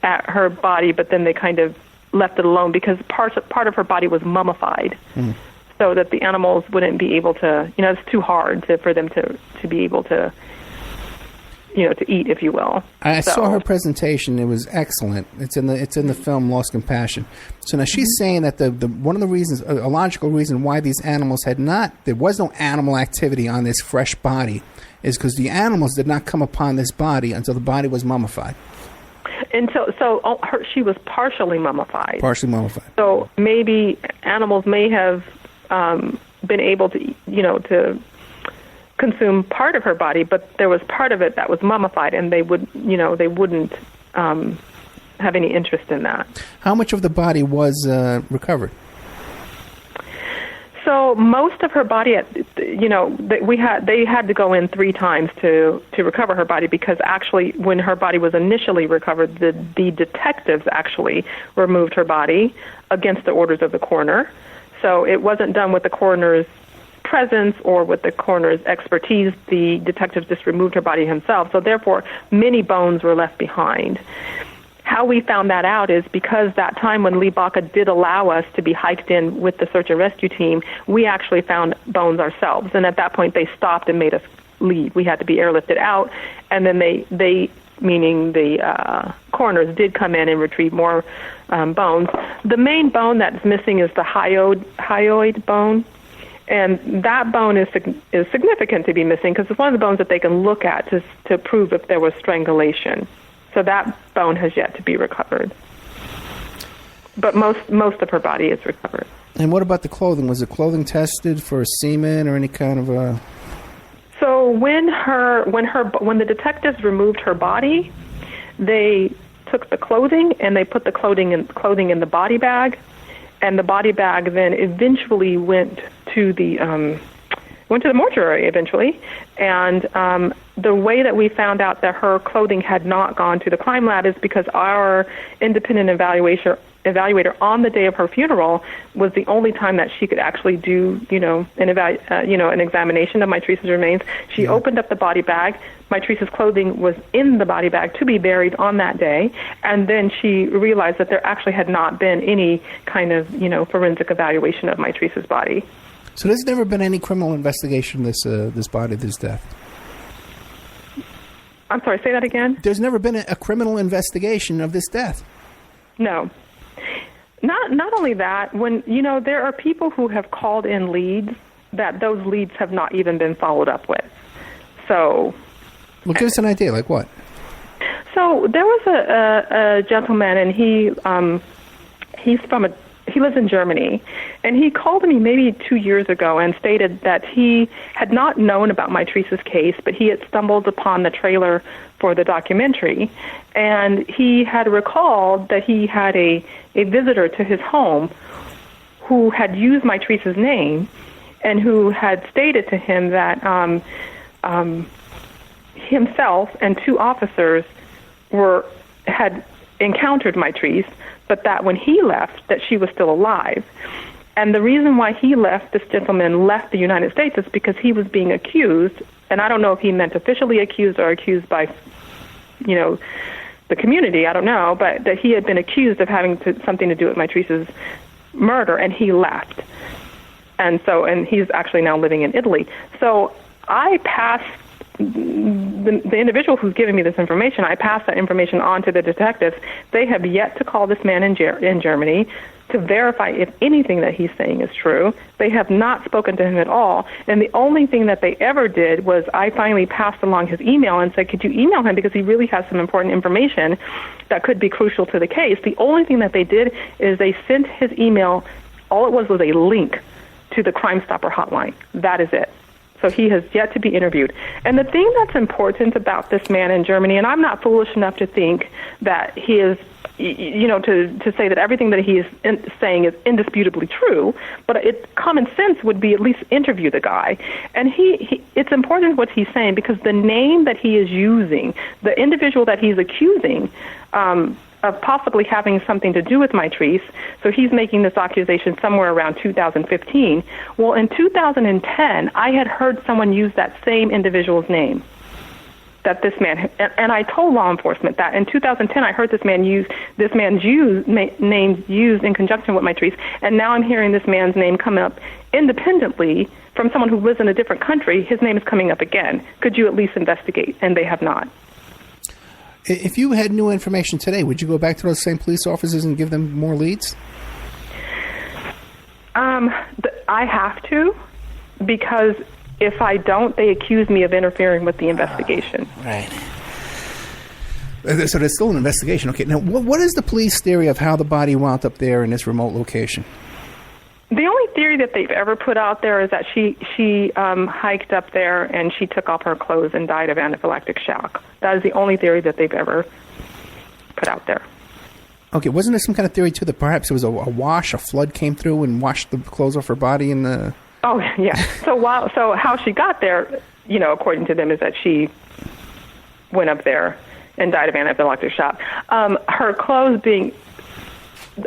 at her body, but then they kind of left it alone because part of her body was mummified, so that the animals wouldn't be able to. It's too hard for them to be able to. To eat, if you will. I saw her presentation; it was excellent. It's in the film Lost Compassion. So now she's saying that the one of the reasons, a logical reason why these animals there was no animal activity on this fresh body, is because the animals did not come upon this body until the body was mummified. And she was partially mummified. So maybe animals may have been able to, to consume part of her body, but there was part of it that was mummified, and they wouldn't have any interest in that. How much of the body was recovered? So most of her body, they had to go in 3 times to recover her body, because actually when her body was initially recovered, the detectives actually removed her body against the orders of the coroner. So it wasn't done with the coroner's presence or with the coroner's expertise. The detectives just removed her body himself. So therefore, many bones were left behind. How we found that out is because that time when Lee Baca did allow us to be hiked in with the search and rescue team, we actually found bones ourselves. And at that point, they stopped and made us leave. We had to be airlifted out, and then they meaning the coroners, did come in and retrieve more bones. The main bone that's missing is the hyoid bone. And that bone is significant to be missing because it's one of the bones that they can look at to prove if there was strangulation. So that bone has yet to be recovered. But most of her body is recovered. And what about the clothing? Was the clothing tested for semen or any kind of So So when the detectives removed her body, they took the clothing and they put the clothing in the body bag, and the body bag then eventually went to the mortuary eventually. And the way that we found out that her clothing had not gone to the crime lab is because our independent evaluator on the day of her funeral was the only time that she could actually do, an examination of Mitrice's remains. She opened up the body bag. Mitrice's clothing was in the body bag to be buried on that day, and then she realized that there actually had not been any kind of, forensic evaluation of Mitrice's body. So there's never been any criminal investigation of this body, this death? I'm sorry, say that again? There's never been a criminal investigation of this death? No. Not only that, when, there are people who have called in leads that those leads have not even been followed up with. So... Well, give us an idea, like what? So there was a gentleman, and he lives in Germany, and he called me maybe 2 years ago and stated that he had not known about Mitrice's case, but he had stumbled upon the trailer for the documentary, and he had recalled that he had a visitor to his home who had used Mitrice's name and who had stated to him that himself and two officers had encountered Mitrice, but that when he left, that she was still alive. And the reason why this gentleman left the United States is because he was being accused, and I don't know if he meant officially accused or accused by, the community, I don't know, but that he had been accused of having something to do with Mitrice's murder, and he left. And he's actually now living in Italy. So I passed the individual who's giving me this information, I passed that information on to the detectives. They have yet to call this man in Germany to verify if anything that he's saying is true. They have not spoken to him at all. And the only thing that they ever did was I finally passed along his email and said, could you email him because he really has some important information that could be crucial to the case. The only thing that they did is they sent his email, all it was a link to the Crime Stopper hotline. That is it. So he has yet to be interviewed. And the thing that's important about this man in Germany, and I'm not foolish enough to think that he is, to say that everything that he is saying is indisputably true, but common sense would be at least interview the guy. And it's important what he's saying because the name that he is using, the individual that he's accusing, of possibly having something to do with Mitrice, so he's making this accusation somewhere around 2015. Well, in 2010, I had heard someone use that same individual's name, that this man, and I told law enforcement that in 2010 I heard this man's name used in conjunction with Mitrice, and now I'm hearing this man's name come up independently from someone who lives in a different country. His name is coming up again. Could you at least investigate? And they have not. If you had new information today, would you go back to those same police officers and give them more leads? I have to, because if I don't, they accuse me of interfering with the investigation. Right. So there's still an investigation. Okay. Now, what is the police theory of how the body wound up there in this remote location? The only theory that they've ever put out there is that she hiked up there and she took off her clothes and died of anaphylactic shock. That is the only theory that they've ever put out there. Okay, wasn't there some kind of theory too that perhaps it was a flood came through and washed the clothes off her body in the? Oh yeah. So how she got there, according to them, is that she went up there and died of anaphylactic shock. Her clothes being.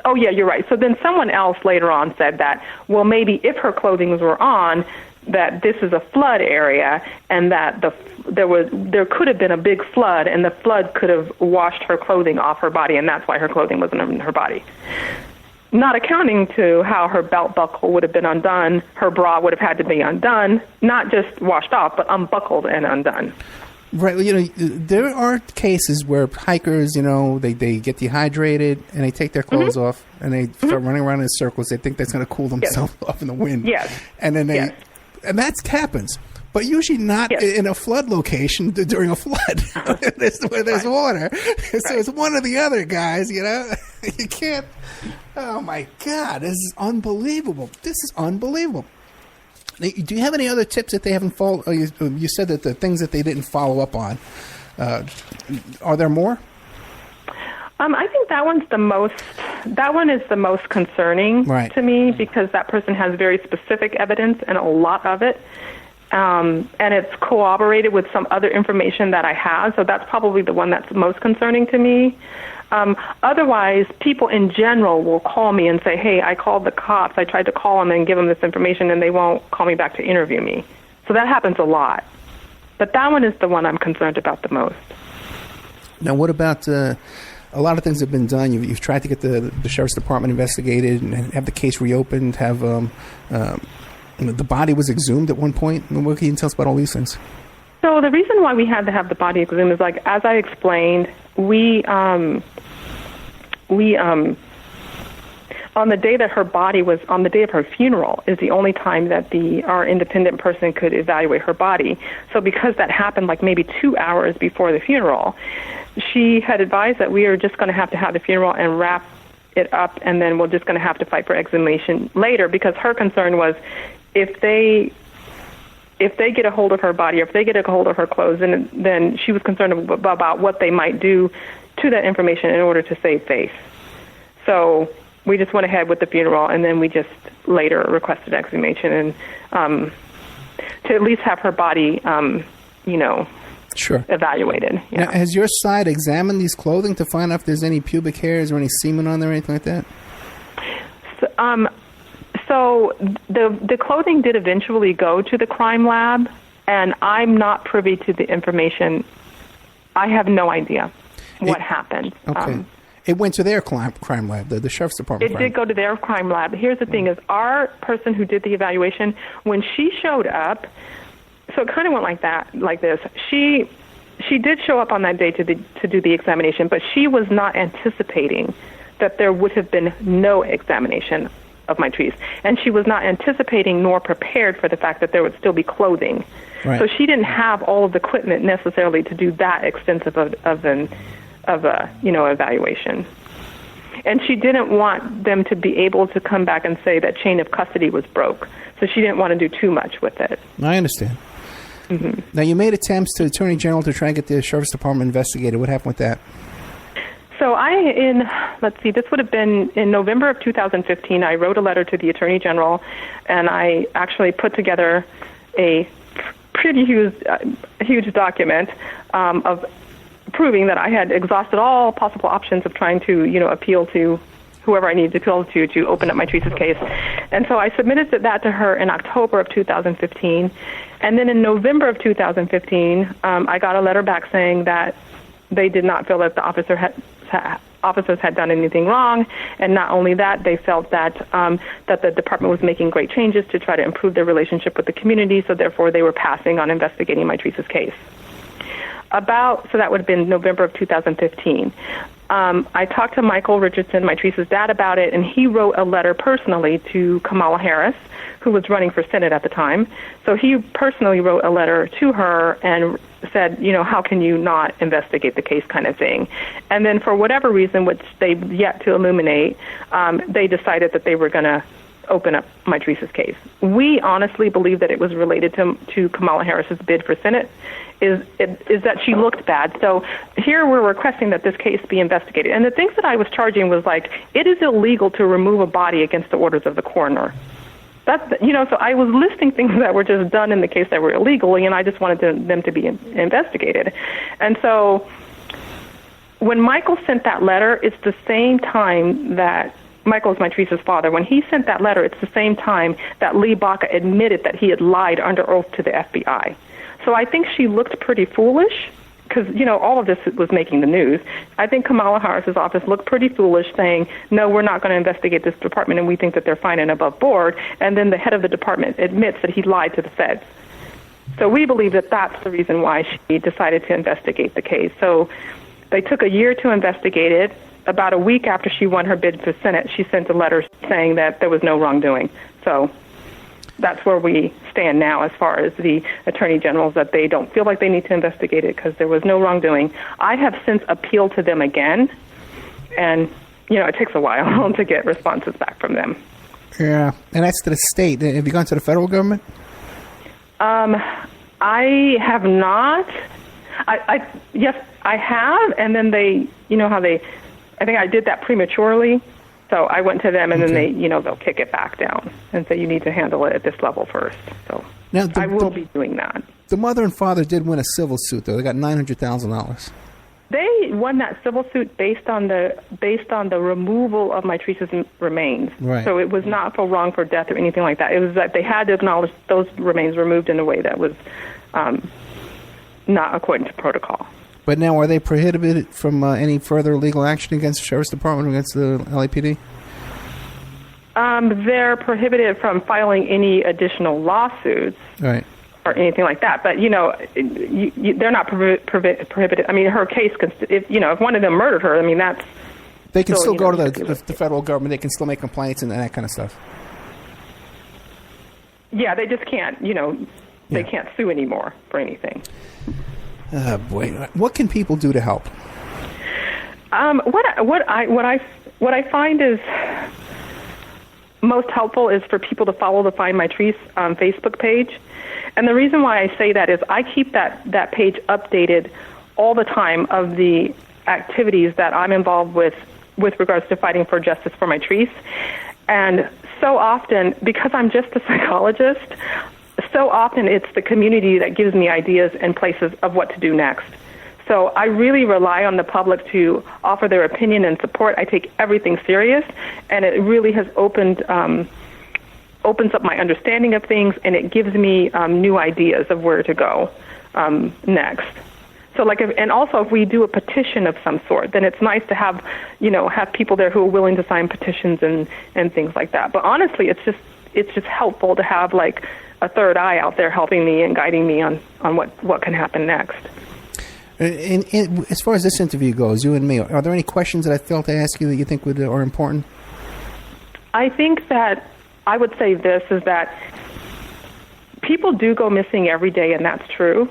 Oh, yeah, you're right. So then someone else later on said that, well, maybe if her clothing were on, that this is a flood area and that there could have been a big flood and the flood could have washed her clothing off her body, and that's why her clothing wasn't on her body. Not accounting to how her belt buckle would have been undone, her bra would have had to be undone, not just washed off, but unbuckled and undone. Right, there are cases where hikers, they get dehydrated and they take their clothes off and they start running around in circles. They think that's going to cool themselves off in the wind. Yes. And then and that happens, but usually not in a flood location during a flood where there's water. So it's one or the other, guys. You can't. Oh my God, this is unbelievable. Do you have any other tips that they haven't followed? You said that the things that they didn't follow up on. Are there more? I think that one is the most concerning to me, because that person has very specific evidence and a lot of it. And it's corroborated with some other information that I have. So that's probably the one that's most concerning to me. Otherwise, people in general will call me and say, hey, I called the cops. I tried to call them and give them this information, and they won't call me back to interview me. So that happens a lot. But that one is the one I'm concerned about the most. Now, what about a lot of things have been done? You've tried to get the Sheriff's Department investigated and have the case reopened, have the body was exhumed at one point. What can you tell us about all these things? So the reason why we had to have the body exhumed is, like, as I explained, we on the day that her body was, on the day of her funeral, is the only time that our independent person could evaluate her body. So because that happened like maybe 2 hours before the funeral, she had advised that we are just going to have the funeral and wrap it up, and then we're just going to have to fight for exhumation later, because her concern was if they get a hold of her body, or if they get a hold of her clothes, then she was concerned about what they might do to that information in order to save face. So we just went ahead with the funeral, and then we just later requested exhumation and to at least have her body, sure, evaluated. Yeah. Now, has your side examined these clothing to find out if there's any pubic hairs or any semen on there or anything like that? So the clothing did eventually go to the crime lab, and I'm not privy to the information. I have no idea what happened. Okay. It went to their crime lab, the Sheriff's Department. It did go to their crime lab. Here's the thing: is our person who did the evaluation, when she showed up, so it kind of went like this. She did show up on that day to do the examination, but she was not anticipating that there would have been no examination of Mitrice, and she was not anticipating nor prepared for the fact that there would still be clothing. Right. So she didn't have all of the equipment necessarily to do that extensive of an evaluation. And she didn't want them to be able to come back and say that chain of custody was broke. So she didn't want to do too much with it. I understand. Mm-hmm. Now, you made attempts to Attorney General to try and get the Sheriff's Department investigated. What happened with that? So this would have been in November of 2015, I wrote a letter to the Attorney General, and I actually put together a pretty huge document of proving that I had exhausted all possible options of trying to, appeal to whoever I needed to appeal to open up Mitrice's case. And so I submitted that to her in October of 2015. And then in November of 2015, I got a letter back saying that they did not feel that the officers had done anything wrong, and not only that, they felt that that the department was making great changes to try to improve their relationship with the community, so therefore they were passing on investigating Mitrice's case. So that would have been November of 2015. I talked to Michael Richardson, Mitrice's dad, about it, and he wrote a letter personally to Kamala Harris, who was running for Senate at the time. So he personally wrote a letter to her and said, how can you not investigate the case, kind of thing. And then for whatever reason, which they've yet to illuminate, they decided that they were going to open up Mitrice's case. We honestly believe that it was related to Kamala Harris's bid for Senate, is that she looked bad. So here we're requesting that this case be investigated. And the things that I was charging was it is illegal to remove a body against the orders of the coroner. So I was listing things that were just done in the case that were illegal, and I just wanted them to be investigated. And so when Michael sent that letter, it's the same time that Michael is Mitrice's father. When he sent that letter, it's the same time that Lee Baca admitted that he had lied under oath to the FBI. So I think she looked pretty foolish, because, all of this was making the news. I think Kamala Harris's office looked pretty foolish, saying, no, we're not going to investigate this department, and we think that they're fine and above board. And then the head of the department admits that he lied to the feds. So we believe that that's the reason why she decided to investigate the case. So they took a year to investigate it. About a week after she won her bid for Senate, she sent a letter saying that there was no wrongdoing. So that's where we stand now as far as the Attorney Generals, that they don't feel like they need to investigate it because there was no wrongdoing. I have since appealed to them again, and, it takes a while to get responses back from them. Yeah, and that's to the state. Have you gone to the federal government? I have not. Yes, I have, and then they, I think I did that prematurely, so I went to them, and then they, they'll kick it back down and say you need to handle it at this level first. So now I will be doing that. The mother and father did win a civil suit, though. They got $900,000. They won that civil suit based on the removal of Mitrice's remains. Right. So it was not for wrongful death or anything like that. It was that they had to acknowledge those remains removed in a way that was not according to protocol. But now, are they prohibited from any further legal action against the Sheriff's Department or against the LAPD? They're prohibited from filing any additional lawsuits. Right. Or anything like that, but they're not prohibited. I mean, her case, if one of them murdered her, I mean that's they can still go to the federal government. They can still make complaints and that kind of stuff. Yeah, they just can't. They can't sue anymore for anything. Boy, what can people do to help? What I find is most helpful is for people to follow the Find Mitrice Facebook page. And the reason why I say that is I keep that page updated all the time of the activities that I'm involved with regards to fighting for justice for Mitrice. And so often, because I'm just a psychologist, so often it's the community that gives me ideas and places of what to do next. So I really rely on the public to offer their opinion and support. I take everything serious, and it really has opens up my understanding of things, and it gives me new ideas of where to go next. So, and also if we do a petition of some sort, then it's nice to have people there who are willing to sign petitions and things like that. But honestly, it's just helpful to have like a third eye out there helping me and guiding me on what can happen next. And as far as this interview goes, you and me, are there any questions that I failed to ask you that you think are important? I think that I would say this is that people do go missing every day, and that's true.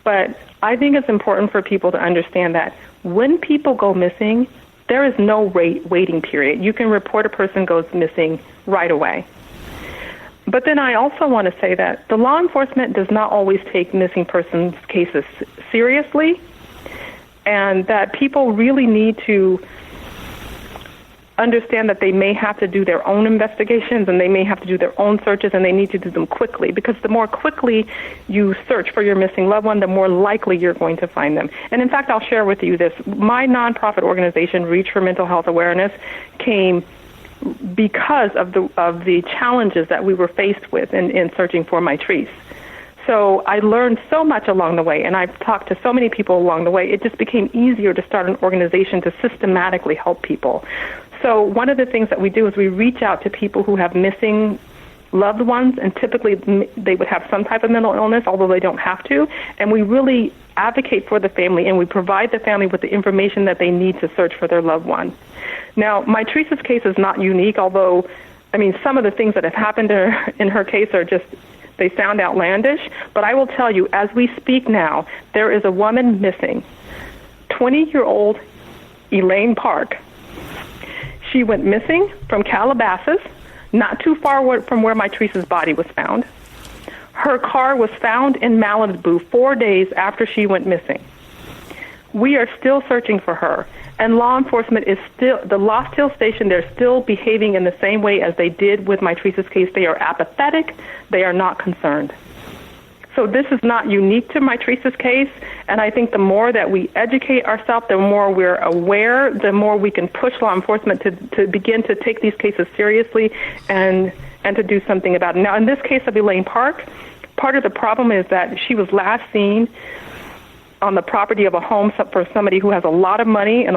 But I think it's important for people to understand that when people go missing, there is no waiting period. You can report a person goes missing right away. But then I also want to say that the law enforcement does not always take missing persons cases seriously, and that people really need to understand that they may have to do their own investigations and they may have to do their own searches, and they need to do them quickly, because the more quickly you search for your missing loved one, the more likely you're going to find them. And in fact, I'll share with you this. My nonprofit organization, Reach for Mental Health Awareness, came because of the challenges that we were faced with in searching for Mitrice. So I learned so much along the way, and I've talked to so many people along the way. It just became easier to start an organization to systematically help people. So one of the things that we do is we reach out to people who have missing loved ones, and typically they would have some type of mental illness, although they don't have to, and we really advocate for the family, and we provide the family with the information that they need to search for their loved one. Now, Mitrice's case is not unique, although, I mean, some of the things that have happened to her in her case are just, they sound outlandish, but I will tell you, as we speak now, there is a woman missing, 20-year-old Elaine Park. She went missing from Calabasas, not too far from where Mitrice's body was found. Her car was found in Malibu 4 days after she went missing. We are still searching for her, and law enforcement is still, the Lost Hill Station, they're still behaving in the same way as they did with Mitrice's case. They are apathetic. They are not concerned. So this is not unique to Mitrice's case, and I think the more that we educate ourselves, the more we're aware, the more we can push law enforcement to begin to take these cases seriously and to do something about it. Now, in this case of Elaine Park, part of the problem is that she was last seen on the property of a home for somebody who has a lot of money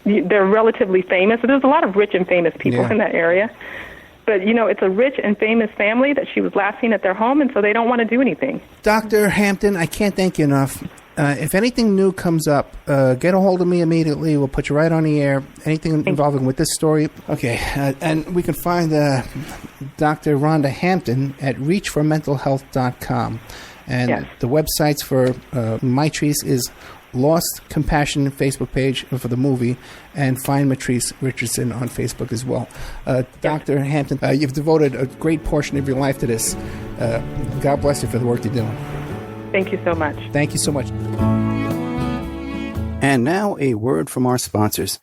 they're relatively famous. So there's a lot of rich and famous people in that area. But, it's a rich and famous family that she was last seen at their home, and so they don't want to do anything. Dr. Hampton, I can't thank you enough. If anything new comes up, get a hold of me immediately. We'll put you right on the air. Anything involving with this story. Okay, and we can find Dr. Ronda Hampton at reachformentalhealth.com. And the websites for Mitrice is Lost Compassion Facebook page for the movie, and Find Mitrice Richardson on Facebook as well. Dr. Hampton, you've devoted a great portion of your life to this. God bless you for the work you're doing. Thank you so much. Thank you so much. And now a word from our sponsors.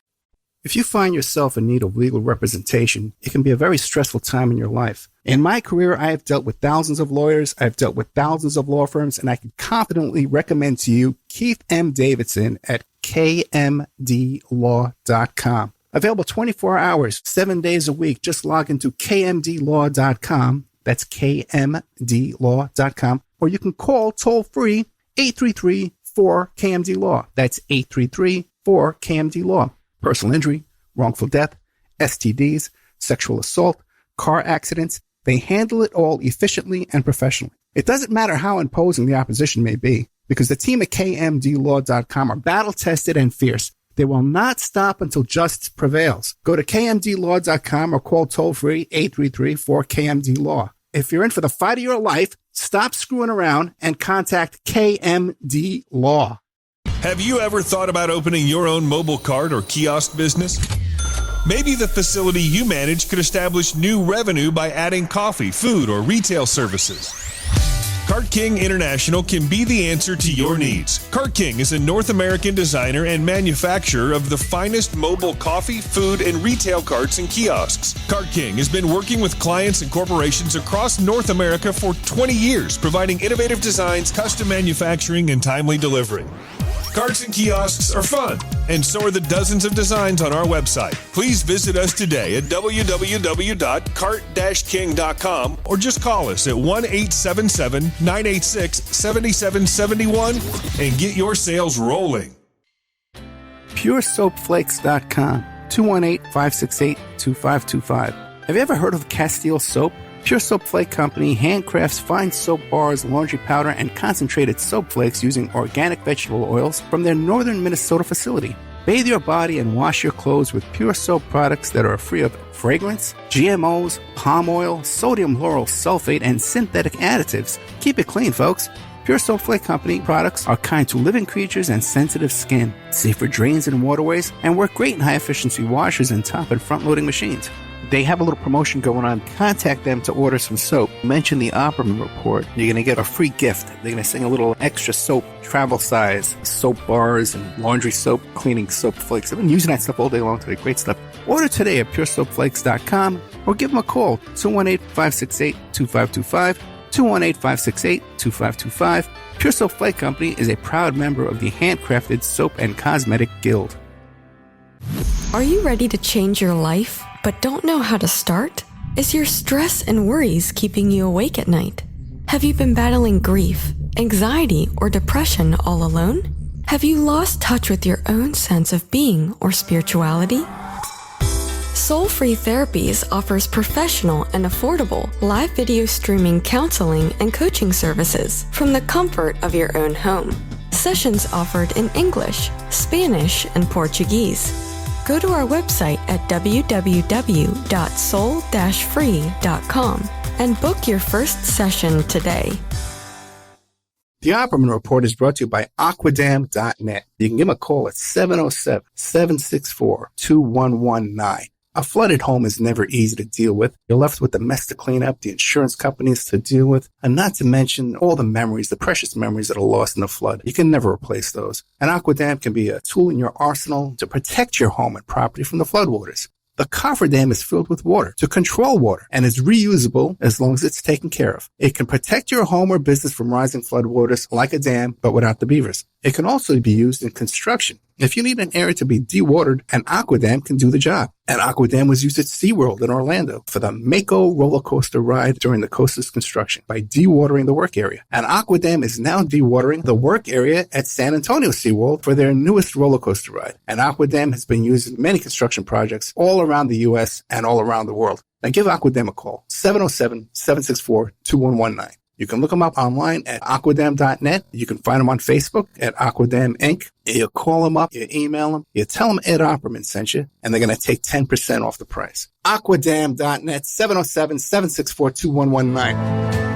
If you find yourself in need of legal representation, it can be a very stressful time in your life. In my career, I have dealt with thousands of lawyers, I've dealt with thousands of law firms, and I can confidently recommend to you Keith M. Davidson at kmdlaw.com. Available 24 hours, 7 days a week. Just log into kmdlaw.com. That's kmdlaw.com. Or you can call toll-free 833-4KMD-LAW. That's 833-4KMD-LAW. Personal injury, wrongful death, STDs, sexual assault, car accidents. They handle it all efficiently and professionally. It doesn't matter how imposing the opposition may be, because the team at kmdlaw.com are battle-tested and fierce. They will not stop until justice prevails. Go to kmdlaw.com or call toll-free 833-4KMD-LAW. If you're in for the fight of your life, stop screwing around and contact KMD Law. Have you ever thought about opening your own mobile cart or kiosk business? Maybe the facility you manage could establish new revenue by adding coffee, food, or retail services. Cart King International can be the answer to your needs. Cart King is a North American designer and manufacturer of the finest mobile coffee, food, and retail carts and kiosks. Cart King has been working with clients and corporations across North America for 20 years, providing innovative designs, custom manufacturing, and timely delivery. Carts and kiosks are fun, and so are the dozens of designs on our website. Please visit us today at www.cart-king.com or just call us at 1-877-986-7771 and get your sales rolling. PureSoapFlakes.com, 218-568-2525. Have you ever heard of Castile Soap? Pure Soap Flake Company handcrafts fine soap bars, laundry powder, and concentrated soap flakes using organic vegetable oils from their northern Minnesota facility. Bathe your body and wash your clothes with Pure Soap products that are free of fragrance, GMOs, palm oil, sodium lauryl sulfate, and synthetic additives. Keep it clean, folks. Pure Soap Flake Company products are kind to living creatures and sensitive skin, safe for drains and waterways, and work great in high-efficiency washers and top and front-loading machines. They have a little promotion going on. Contact them to order some soap. Mention the Opperman Report. You're going to get a free gift. They're going to send a little extra soap, travel size, soap bars and laundry soap, cleaning soap flakes. I've been using that stuff all day long today. Great stuff. Order today at puresoapflakes.com or give them a call, 218-568-2525, 218-568-2525. Pure Soap Flake Company is a proud member of the Handcrafted Soap and Cosmetic Guild. Are you ready to change your life, but don't know how to start? Is your stress and worries keeping you awake at night? Have you been battling grief, anxiety, or depression all alone? Have you lost touch with your own sense of being or spirituality? Soul Free Therapies offers professional and affordable live video streaming counseling and coaching services from the comfort of your own home. Sessions offered in English, Spanish, and Portuguese. Go to our website at www.soul-free.com and book your first session today. The Opperman Report is brought to you by Aquadam.net. You can give them a call at 707-764-2119. A flooded home is never easy to deal with. You're left with the mess to clean up, the insurance companies to deal with, and not to mention all the memories, the precious memories that are lost in the flood. You can never replace those. And Aquadam can be a tool in your arsenal to protect your home and property from the floodwaters. The cofferdam is filled with water to control water and is reusable as long as it's taken care of. It can protect your home or business from rising floodwaters like a dam, but without the beavers. It can also be used in construction. If you need an area to be dewatered, an Aquadam can do the job. An Aquadam was used at SeaWorld in Orlando for the Mako roller coaster ride during the coaster's construction by dewatering the work area. An Aquadam is now dewatering the work area at San Antonio SeaWorld for their newest roller coaster ride. An Aquadam has been used in many construction projects all around the U.S. and all around the world. Now give Aquadam a call, 707-764-2119. You can look them up online at aquadam.net. You can find them on Facebook at Aquadam Inc. You call them up, you email them, you tell them Ed Opperman sent you, and they're going to take 10% off the price. Aquadam.net, 707-764-2119.